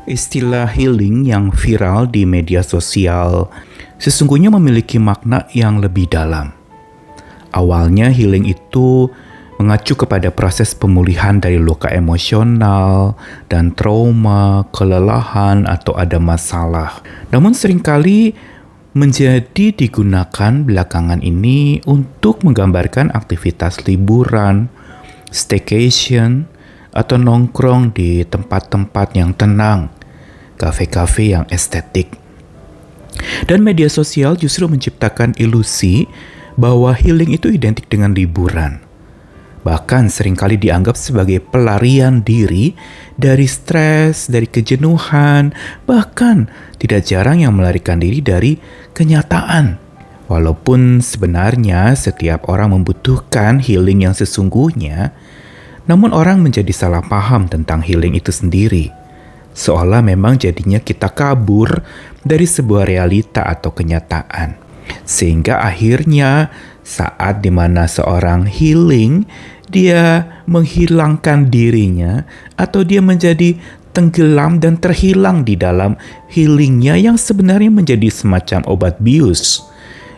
Istilah healing yang viral di media sosial sesungguhnya memiliki makna yang lebih dalam. Awalnya healing itu mengacu kepada proses pemulihan dari luka emosional dan trauma, kelelahan, atau ada masalah. Namun seringkali menjadi digunakan belakangan ini untuk menggambarkan aktivitas liburan, staycation, atau nongkrong di tempat-tempat yang tenang, kafe-kafe yang estetik. Dan media sosial justru menciptakan ilusi bahwa healing itu identik dengan liburan. Bahkan seringkali dianggap sebagai pelarian diri dari stres, dari kejenuhan, bahkan tidak jarang yang melarikan diri dari kenyataan. Walaupun sebenarnya setiap orang membutuhkan healing yang sesungguhnya, namun orang menjadi salah paham tentang healing itu sendiri. Seolah memang jadinya kita kabur dari sebuah realita atau kenyataan. Sehingga akhirnya saat dimana seorang healing, dia menghilangkan dirinya atau dia menjadi tenggelam dan terhilang di dalam healingnya yang sebenarnya menjadi semacam obat bius.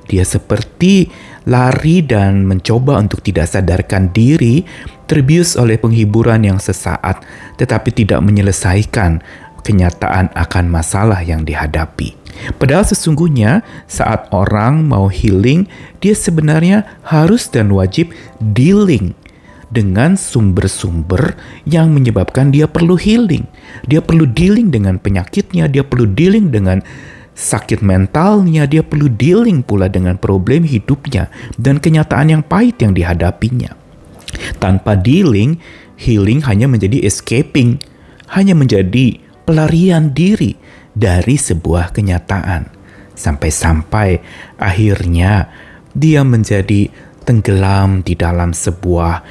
Dia seperti lari dan mencoba untuk tidak sadarkan diri, terbius oleh penghiburan yang sesaat, tetapi tidak menyelesaikan kenyataan akan masalah yang dihadapi. Padahal sesungguhnya saat orang mau healing, dia sebenarnya harus dan wajib dealing dengan sumber-sumber yang menyebabkan dia perlu healing. Dia perlu dealing dengan penyakitnya, dia perlu dealing dengan sakit mentalnya, dia perlu dealing pula dengan problem hidupnya dan kenyataan yang pahit yang dihadapinya. Tanpa dealing, healing hanya menjadi escaping, hanya menjadi pelarian diri dari sebuah kenyataan. Sampai-sampai akhirnya dia menjadi tenggelam di dalam sebuah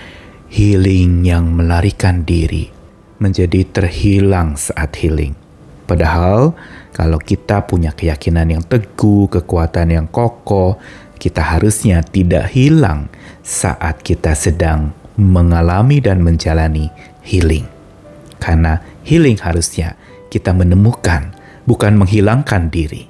healing yang melarikan diri, menjadi terhilang saat healing. Padahal kalau kita punya keyakinan yang teguh, kekuatan yang kokoh, kita harusnya tidak hilang saat kita sedang mengalami dan menjalani healing. Karena healing harusnya kita menemukan, bukan menghilangkan diri.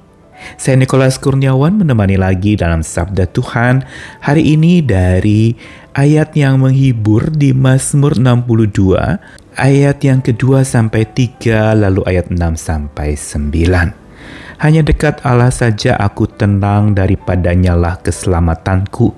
Saya Nikolas Kurniawan menemani lagi dalam Sabda Tuhan hari ini dari ayat yang menghibur di Mazmur 62, ayat yang kedua sampai 3, lalu ayat 6 sampai 9. Hanya dekat Allah saja aku tenang, daripadanya lah keselamatanku.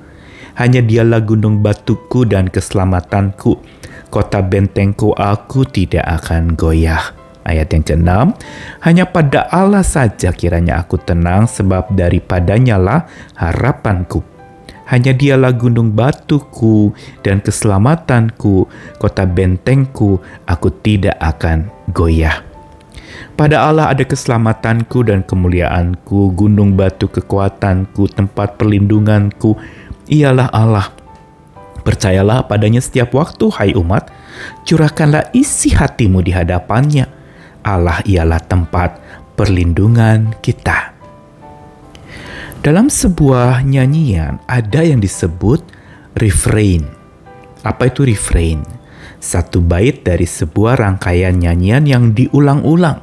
Hanya dialah gunung batuku dan keselamatanku. Kota bentengku, aku tidak akan goyah. Ayat yang ke-6, hanya pada Allah saja kiranya aku tenang, sebab daripadanya lah harapanku. Hanya dialah gunung batuku dan keselamatanku, kota bentengku, aku tidak akan goyah. Pada Allah ada keselamatanku dan kemuliaanku, gunung batu kekuatanku, tempat perlindunganku, ialah Allah. Percayalah padanya setiap waktu, hai umat, curahkanlah isi hatimu di hadapannya. Allah ialah tempat perlindungan kita. Dalam sebuah nyanyian ada yang disebut refrain. Apa itu refrain? Satu bait dari sebuah rangkaian nyanyian yang diulang-ulang.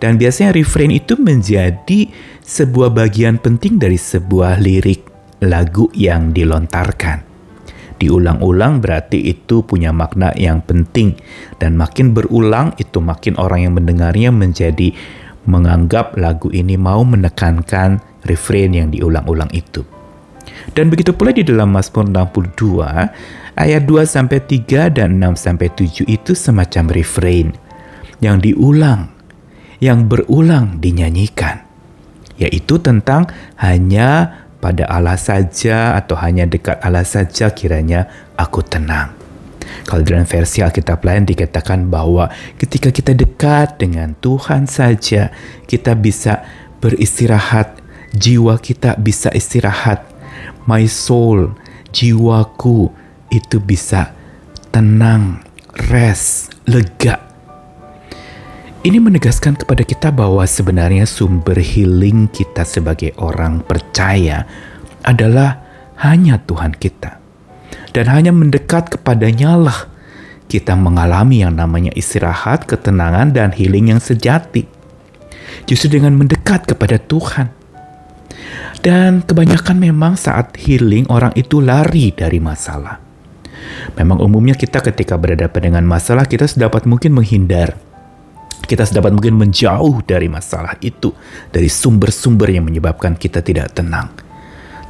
Dan biasanya refrain itu menjadi sebuah bagian penting dari sebuah lirik lagu yang dilontarkan. Diulang-ulang berarti itu punya makna yang penting, dan makin berulang itu makin orang yang mendengarnya menjadi menganggap lagu ini mau menekankan refrain yang diulang-ulang itu. Dan begitu pula di dalam Mazmur 62 ayat 2-3 dan 6-7 itu semacam refrain yang diulang, yang berulang dinyanyikan, yaitu tentang hanya pada Allah saja atau hanya dekat Allah saja kiranya aku tenang. Kalau dalam versi Alkitab lain dikatakan bahwa ketika kita dekat dengan Tuhan saja, kita bisa beristirahat, jiwa kita bisa istirahat. My soul, jiwaku itu bisa tenang, rest, lega. Ini menegaskan kepada kita bahwa sebenarnya sumber healing kita sebagai orang percaya adalah hanya Tuhan kita. Dan hanya mendekat kepadanya lah kita mengalami yang namanya istirahat, ketenangan, dan healing yang sejati. Justru dengan mendekat kepada Tuhan. Dan kebanyakan memang saat healing orang itu lari dari masalah. Memang umumnya kita ketika berhadapan dengan masalah, kita sedapat mungkin menghindar. Kita sedapat mungkin menjauh dari masalah itu, dari sumber-sumber yang menyebabkan kita tidak tenang.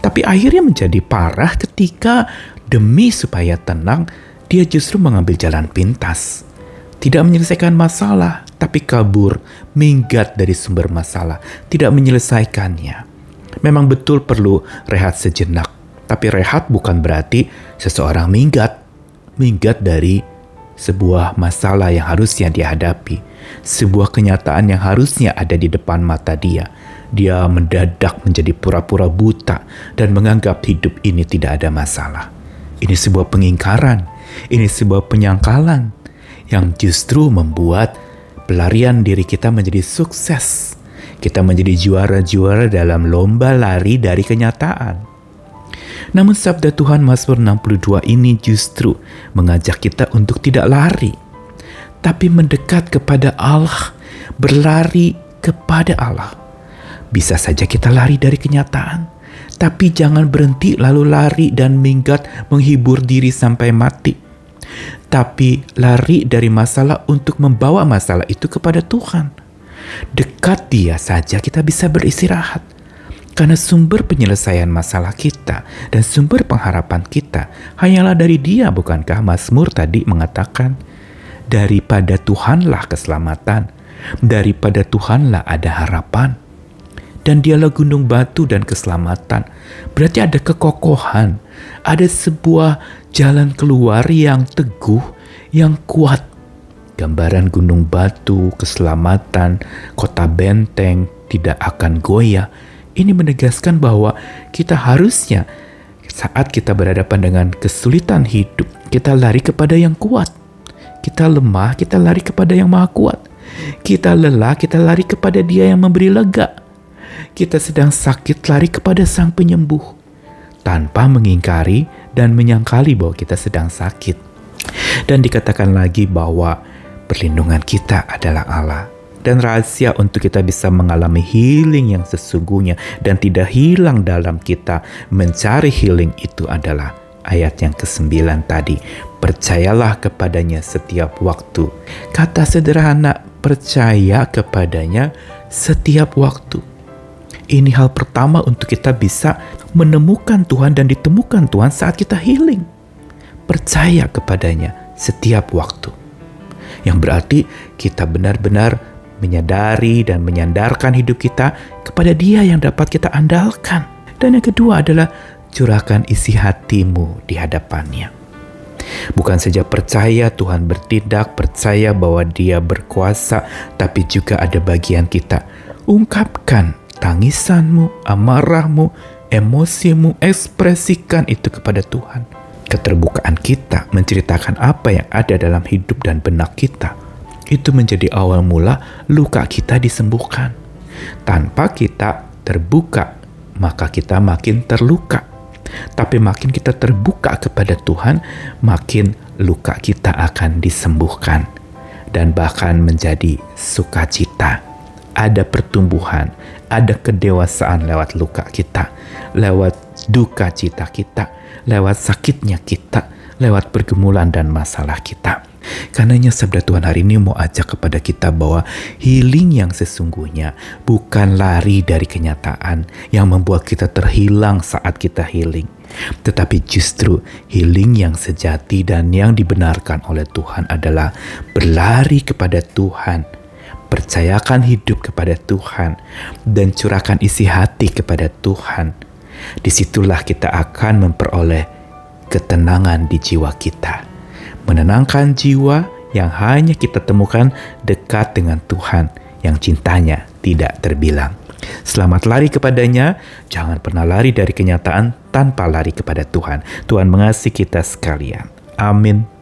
Tapi akhirnya menjadi parah ketika demi supaya tenang, dia justru mengambil jalan pintas. Tidak menyelesaikan masalah, tapi kabur, minggat dari sumber masalah, tidak menyelesaikannya. Memang betul perlu rehat sejenak, tapi rehat bukan berarti seseorang minggat dari sebuah masalah yang harusnya dia hadapi, sebuah kenyataan yang harusnya ada di depan mata dia. Dia mendadak menjadi pura-pura buta dan menganggap hidup ini tidak ada masalah. Ini sebuah pengingkaran, ini sebuah penyangkalan yang justru membuat pelarian diri kita menjadi sukses. Kita menjadi juara-juara dalam lomba lari dari kenyataan. Namun sabda Tuhan Mazmur 62 ini justru mengajak kita untuk tidak lari, tapi mendekat kepada Allah, berlari kepada Allah. Bisa saja kita lari dari kenyataan, tapi jangan berhenti lalu lari dan minggat menghibur diri sampai mati. Tapi lari dari masalah untuk membawa masalah itu kepada Tuhan. Dekat Dia saja kita bisa beristirahat. Karena sumber penyelesaian masalah kita dan sumber pengharapan kita hanyalah dari Dia, bukankah Mazmur tadi mengatakan, daripada Tuhanlah keselamatan, daripada Tuhanlah ada harapan. Dan Dialah gunung batu dan keselamatan. Berarti ada kekokohan, ada sebuah jalan keluar yang teguh, yang kuat. Gambaran gunung batu, keselamatan, kota benteng tidak akan goyah. Ini menegaskan bahwa kita harusnya saat kita berhadapan dengan kesulitan hidup, kita lari kepada yang kuat. Kita lemah, kita lari kepada yang maha kuat. Kita lelah, kita lari kepada Dia yang memberi lega. Kita sedang sakit, lari kepada Sang Penyembuh. Tanpa mengingkari dan menyangkali bahwa kita sedang sakit. Dan dikatakan lagi bahwa perlindungan kita adalah Allah. Dan rahasia untuk kita bisa mengalami healing yang sesungguhnya dan tidak hilang dalam kita mencari healing itu adalah ayat yang ke-9 tadi. Percayalah kepadanya setiap waktu. Kata sederhana, percaya kepadanya setiap waktu. Ini hal pertama untuk kita bisa menemukan Tuhan dan ditemukan Tuhan saat kita healing. Percaya kepadanya setiap waktu. Yang berarti kita benar-benar menyadari dan menyandarkan hidup kita kepada Dia yang dapat kita andalkan. Dan yang kedua adalah curahkan isi hatimu di hadapannya. Bukan saja percaya Tuhan bertindak, percaya bahwa Dia berkuasa, tapi juga ada bagian kita. Ungkapkan tangisanmu, amarahmu, emosimu, ekspresikan itu kepada Tuhan. Keterbukaan kita menceritakan apa yang ada dalam hidup dan benak kita. Itu menjadi awal mula luka kita disembuhkan. Tanpa kita terbuka, maka kita makin terluka. Tapi makin kita terbuka kepada Tuhan, makin luka kita akan disembuhkan. Dan bahkan menjadi sukacita. Ada pertumbuhan, ada kedewasaan lewat luka kita, lewat duka cita kita, lewat sakitnya kita, lewat pergumulan dan masalah kita. Karenanya sabda Tuhan hari ini mau ajak kepada kita bahwa healing yang sesungguhnya bukan lari dari kenyataan yang membuat kita terhilang saat kita healing. Tetapi justru healing yang sejati dan yang dibenarkan oleh Tuhan adalah berlari kepada Tuhan. Percayakan hidup kepada Tuhan dan curahkan isi hati kepada Tuhan. Disitulah kita akan memperoleh ketenangan di jiwa kita. Menenangkan jiwa yang hanya kita temukan dekat dengan Tuhan yang cintanya tidak terbilang. Selamat lari kepadanya, jangan pernah lari dari kenyataan tanpa lari kepada Tuhan. Tuhan mengasihi kita sekalian. Amin.